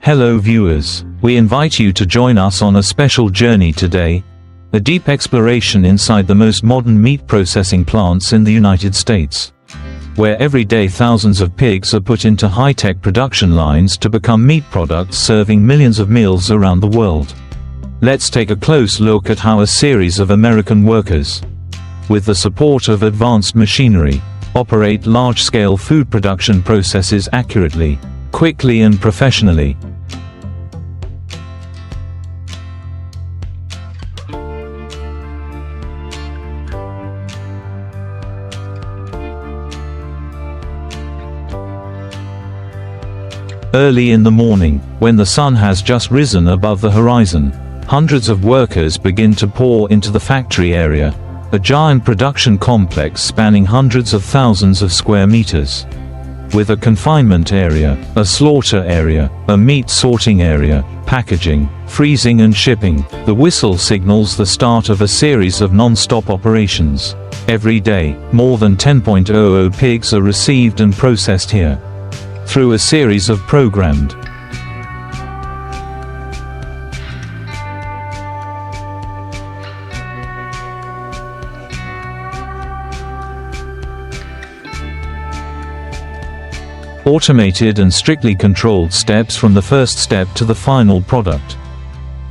Hello viewers, we invite you to join us on a special journey today, a deep exploration inside the most modern meat processing plants in the United States, where every day thousands of pigs are put into high-tech production lines to become meat products serving millions of meals around the world. Let's take a close look at how a series of American workers, with the support of advanced machinery, operate large-scale food production processes accurately, quickly and professionally. Early in the morning, when the sun has just risen above the horizon, hundreds of workers begin to pour into the factory area, a giant production complex spanning hundreds of thousands of square meters. With a confinement area, a slaughter area, a meat sorting area, packaging, freezing and shipping, the whistle signals the start of a series of non-stop operations. Every day, more than 10.00 pigs are received and processed here, through a series of programmed, automated and strictly controlled steps from the first step to the final product.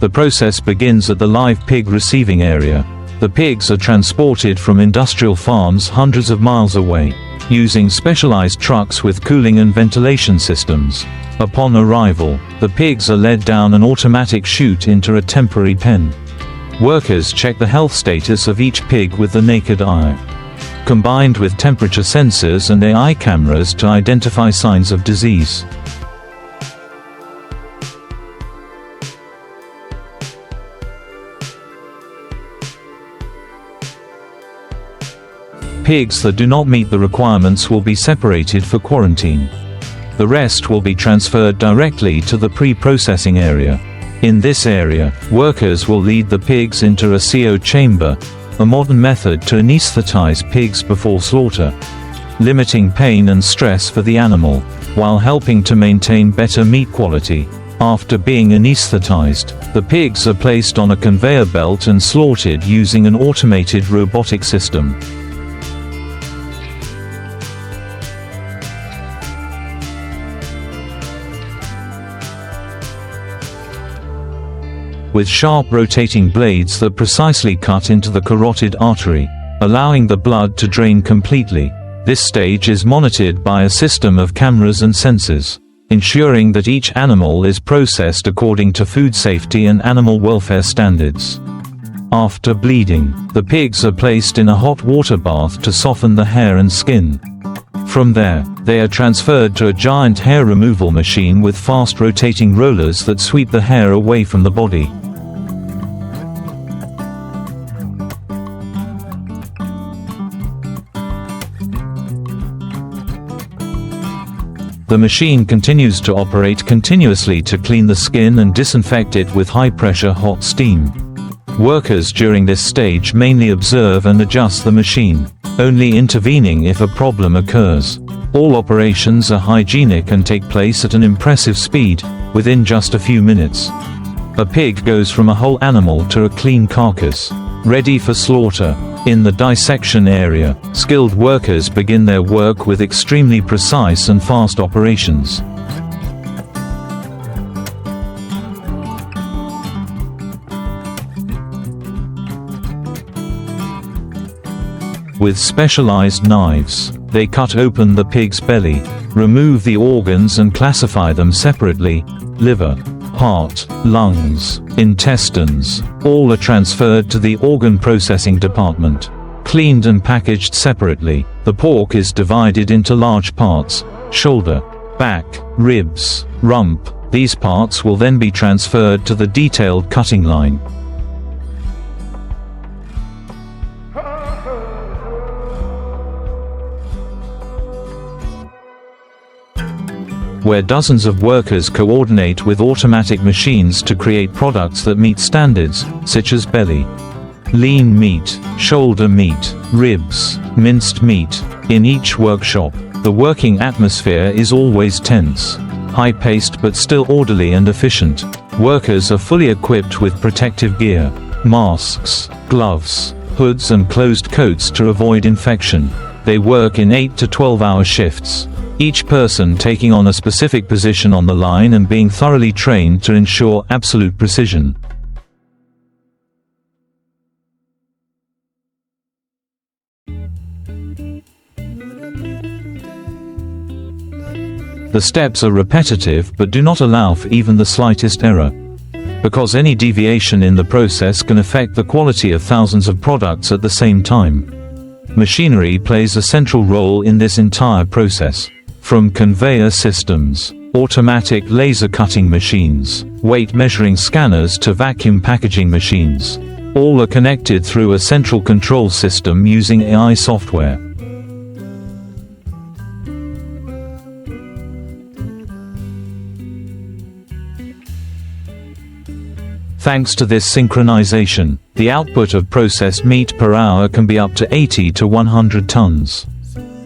The process begins at the live pig receiving area. The pigs are transported from industrial farms hundreds of miles away, using specialized trucks with cooling and ventilation systems. Upon arrival, the pigs are led down an automatic chute into a temporary pen. Workers check the health status of each pig with the naked eye, combined with temperature sensors and AI cameras to identify signs of disease. Pigs that do not meet the requirements will be separated for quarantine. The rest will be transferred directly to the pre-processing area. In this area, workers will lead the pigs into a CO chamber, a modern method to anesthetize pigs before slaughter, limiting pain and stress for the animal, while helping to maintain better meat quality. After being anesthetized, the pigs are placed on a conveyor belt and slaughtered using an automated robotic system. With sharp rotating blades that precisely cut into the carotid artery, allowing the blood to drain completely. This stage is monitored by a system of cameras and sensors, ensuring that each animal is processed according to food safety and animal welfare standards. After bleeding, the pigs are placed in a hot water bath to soften the hair and skin. From there, they are transferred to a giant hair removal machine with fast rotating rollers that sweep the hair away from the body. The machine continues to operate continuously to clean the skin and disinfect it with high-pressure hot steam. Workers during this stage mainly observe and adjust the machine, only intervening if a problem occurs. All operations are hygienic and take place at an impressive speed, within just a few minutes. A pig goes from a whole animal to a clean carcass, ready for slaughter. In the dissection area, skilled workers begin their work with extremely precise and fast operations. With specialized knives, they cut open the pig's belly, remove the organs and classify them separately: liver, heart, lungs, intestines. All are transferred to the organ processing department, cleaned and packaged separately. The pork is divided into large parts: shoulder, back, ribs, rump. These parts will then be transferred to the detailed cutting line, where dozens of workers coordinate with automatic machines to create products that meet standards, such as belly, lean meat, shoulder meat, ribs, minced meat. In each workshop, the working atmosphere is always tense. high-paced but still orderly and efficient. Workers are fully equipped with protective gear, masks, gloves, hoods and closed coats to avoid infection. They work in 8 to 12-hour shifts, each person taking on a specific position on the line and being thoroughly trained to ensure absolute precision. The steps are repetitive but do not allow for even the slightest error, because any deviation in the process can affect the quality of thousands of products at the same time. Machinery plays a central role in this entire process. From conveyor systems, automatic laser cutting machines, weight measuring scanners to vacuum packaging machines, all are connected through a central control system using AI software. Thanks to this synchronization, the output of processed meat per hour can be up to 80 to 100 tons.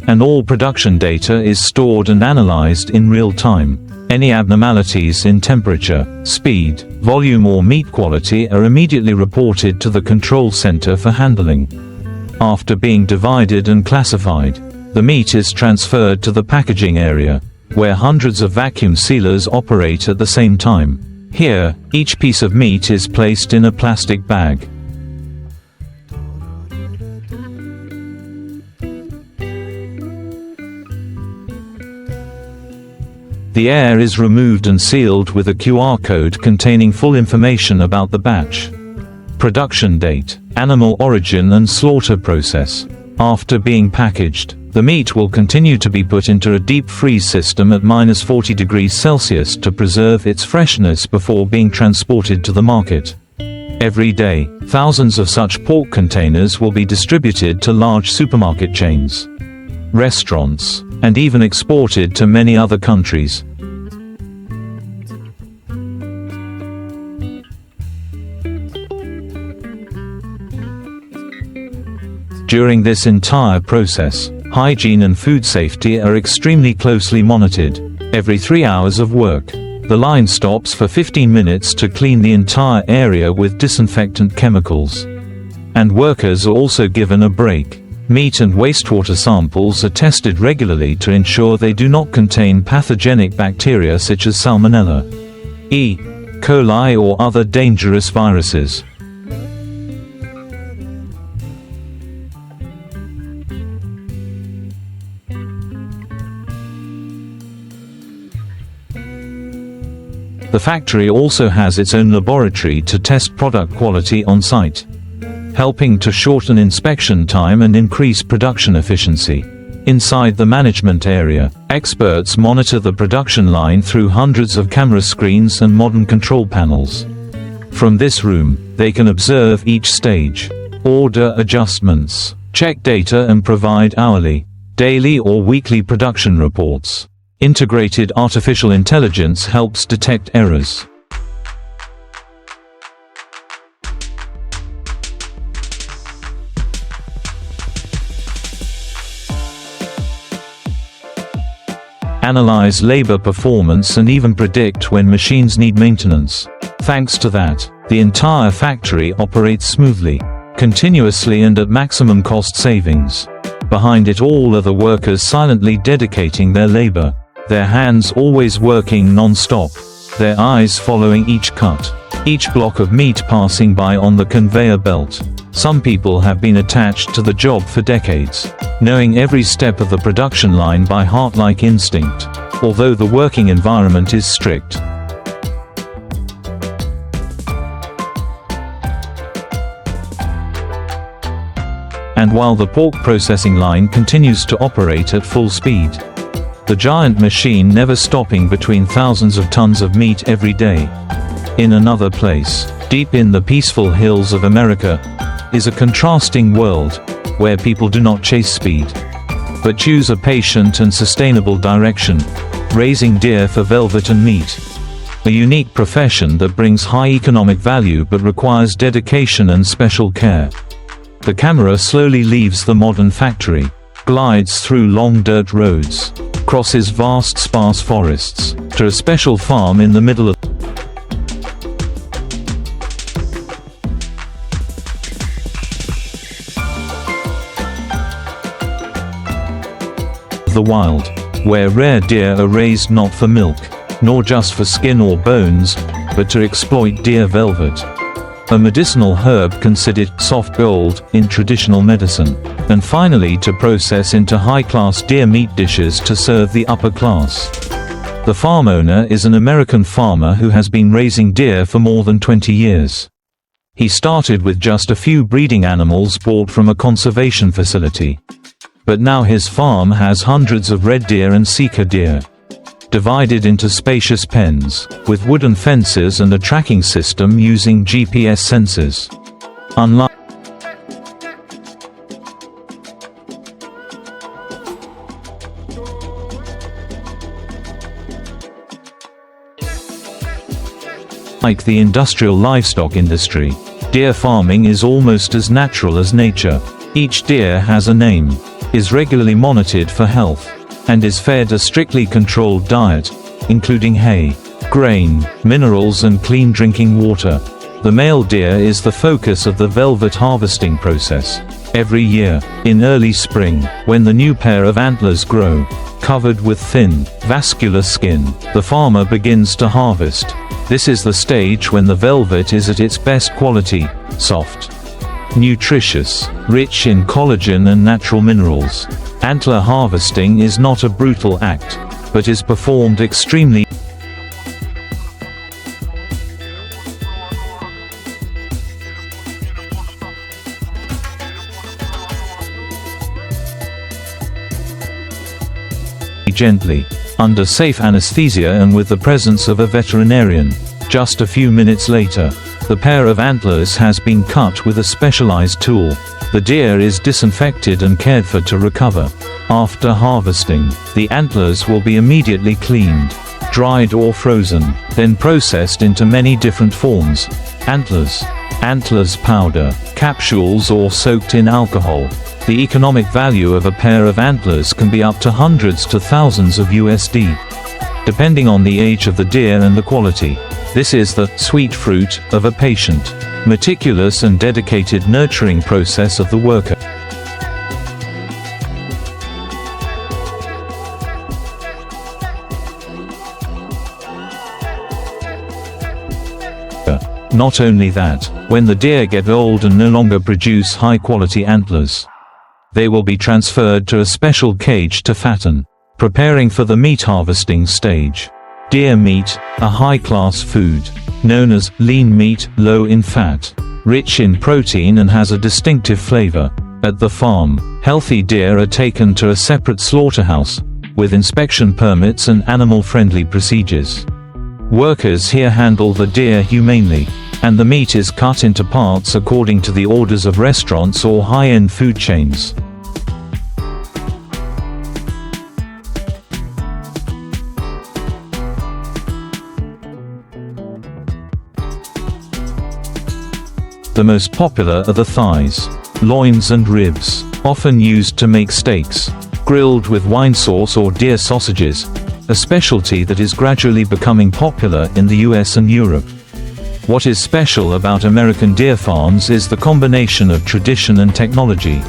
And all production data is stored and analyzed in real time. Any abnormalities in temperature, speed, volume or meat quality are immediately reported to the control center for handling. After being divided and classified, the meat is transferred to the packaging area, where hundreds of vacuum sealers operate at the same time. Here, each piece of meat is placed in a plastic bag. The air is removed and sealed with a QR code containing full information about the batch, production date, animal origin and slaughter process. After being packaged, the meat will continue to be put into a deep freeze system at -40 degrees Celsius to preserve its freshness before being transported to the market. Every day, thousands of such pork containers will be distributed to large supermarket chains, restaurants, and even exported to many other countries. During this entire process, hygiene and food safety are extremely closely monitored. Every 3 hours of work, the line stops for 15 minutes to clean the entire area with disinfectant chemicals. And workers are also given a break. Meat and wastewater samples are tested regularly to ensure they do not contain pathogenic bacteria such as Salmonella, E. coli or other dangerous viruses. The factory also has its own laboratory to test product quality on site, helping to shorten inspection time and increase production efficiency. Inside the management area, experts monitor the production line through hundreds of camera screens and modern control panels. From this room, they can observe each stage, order adjustments, check data and provide hourly, daily or weekly production reports. Integrated artificial intelligence helps detect errors. Analyze labor performance and even predict when machines need maintenance. Thanks to that, the entire factory operates smoothly, continuously and at maximum cost savings. Behind it all are the workers silently dedicating their labor, their hands always working non-stop, their eyes following each cut, each block of meat passing by on the conveyor belt. Some people have been attached to the job for decades, knowing every step of the production line by heart like instinct, although the working environment is strict. And while the pork processing line continues to operate at full speed, the giant machine never stopping between thousands of tons of meat every day. In another place, deep in the peaceful hills of America, is a contrasting world, where people do not chase speed, but choose a patient and sustainable direction, raising deer for velvet and meat. A unique profession that brings high economic value but requires dedication and special care. The camera slowly leaves the modern factory, glides through long dirt roads, crosses vast sparse forests, to a special farm in the middle of the wild, where rare deer are raised not for milk, nor just for skin or bones, but to exploit deer velvet, a medicinal herb considered soft gold in traditional medicine, and finally to process into high-class deer meat dishes to serve the upper class. The farm owner is an American farmer who has been raising deer for more than 20 years. He started with just a few breeding animals bought from a conservation facility. But now his farm has hundreds of red deer and sika deer, divided into spacious pens, with wooden fences and a tracking system using GPS sensors. Unlike the industrial livestock industry, deer farming is almost as natural as nature. Each deer has a name, is regularly monitored for health, and is fed a strictly controlled diet, including hay, grain, minerals and clean drinking water. The male deer is the focus of the velvet harvesting process. Every year, in early spring, when the new pair of antlers grow, covered with thin, vascular skin, the farmer begins to harvest. This is the stage when the velvet is at its best quality, soft, nutritious, rich in collagen and natural minerals. Antler harvesting is not a brutal act, but is performed extremely gently, under safe anesthesia and with the presence of a veterinarian. Just a few minutes later, the pair of antlers has been cut with a specialized tool. The deer is disinfected and cared for to recover. After harvesting, the antlers will be immediately cleaned, dried or frozen, then processed into many different forms. Antlers powder, capsules or soaked in alcohol. The economic value of a pair of antlers can be up to hundreds to thousands of USD, depending on the age of the deer and the quality. This is the sweet fruit of a patient, meticulous and dedicated nurturing process of the worker. Not only that, when the deer get old and no longer produce high-quality antlers, they will be transferred to a special cage to fatten, preparing for the meat harvesting stage. Deer meat, a high-class food, known as lean meat, low in fat, rich in protein and has a distinctive flavor. At the farm, healthy deer are taken to a separate slaughterhouse, with inspection permits and animal-friendly procedures. Workers here handle the deer humanely, and the meat is cut into parts according to the orders of restaurants or high-end food chains. The most popular are the thighs, loins and ribs, often used to make steaks, grilled with wine sauce or deer sausages, a specialty that is gradually becoming popular in the US and Europe. What is special about American deer farms is the combination of tradition and technology.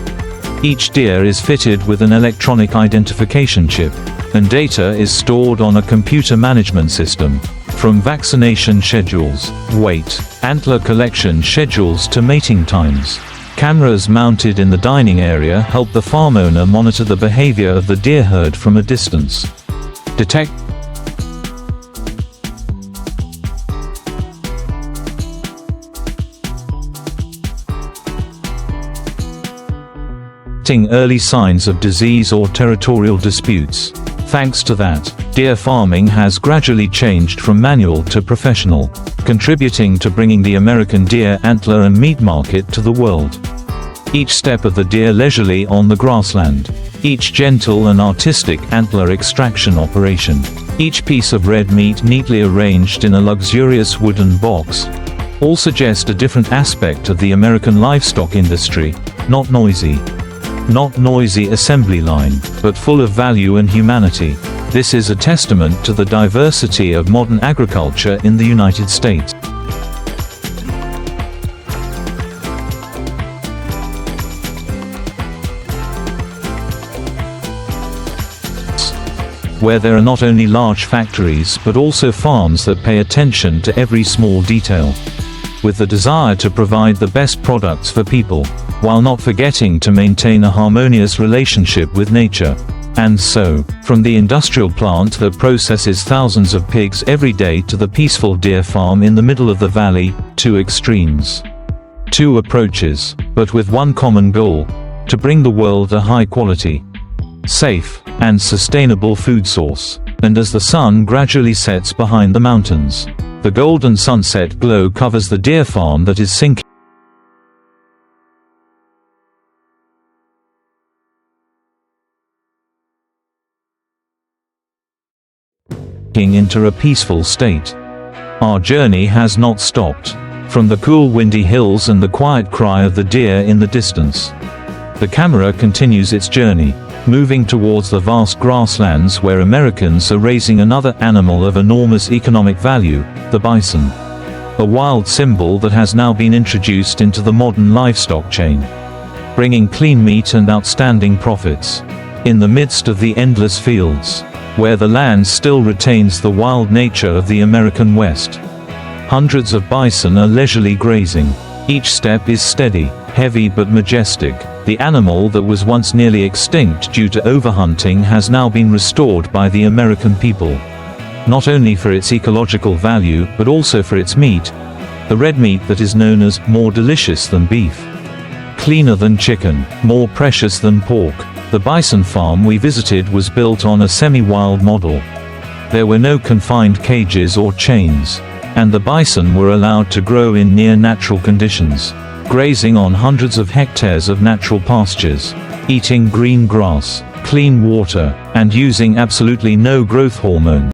Each deer is fitted with an electronic identification chip, and data is stored on a computer management system. From vaccination schedules, weight, antler collection schedules to mating times. Cameras mounted in the dining area help the farm owner monitor the behavior of the deer herd from a distance. Detecting early signs of disease or territorial disputes. Thanks to that, deer farming has gradually changed from manual to professional, contributing to bringing the American deer antler and meat market to the world. Each step of the deer leisurely on the grassland, each gentle and artistic antler extraction operation, each piece of red meat neatly arranged in a luxurious wooden box, all suggest a different aspect of the American livestock industry, not noisy, Not noisy assembly line, but full of value and humanity. This is a testament to the diversity of modern agriculture in the United States, where there are not only large factories but also farms that pay attention to every small detail, with the desire to provide the best products for people, while not forgetting to maintain a harmonious relationship with nature. And so, from the industrial plant that processes thousands of pigs every day to the peaceful deer farm in the middle of the valley, two extremes. Two approaches, but with one common goal: to bring the world a high-quality, safe, and sustainable food source. And as the sun gradually sets behind the mountains, the golden sunset glow covers the deer farm that is sinking into a peaceful state. Our journey has not stopped. From the cool windy hills and the quiet cry of the deer in the distance, the camera continues its journey, moving towards the vast grasslands where Americans are raising another animal of enormous economic value, the bison. A wild symbol that has now been introduced into the modern livestock chain, bringing clean meat and outstanding profits. In the midst of the endless fields, where the land still retains the wild nature of the American West, hundreds of bison are leisurely grazing. Each step is steady, heavy but majestic. The animal that was once nearly extinct due to overhunting has now been restored by the American people, not only for its ecological value but also for its meat, the red meat that is known as more delicious than beef, cleaner than chicken, more precious than pork. The bison farm we visited was built on a semi-wild model. There were no confined cages or chains, and the bison were allowed to grow in near-natural conditions, grazing on hundreds of hectares of natural pastures, eating green grass, clean water, and using absolutely no growth hormone.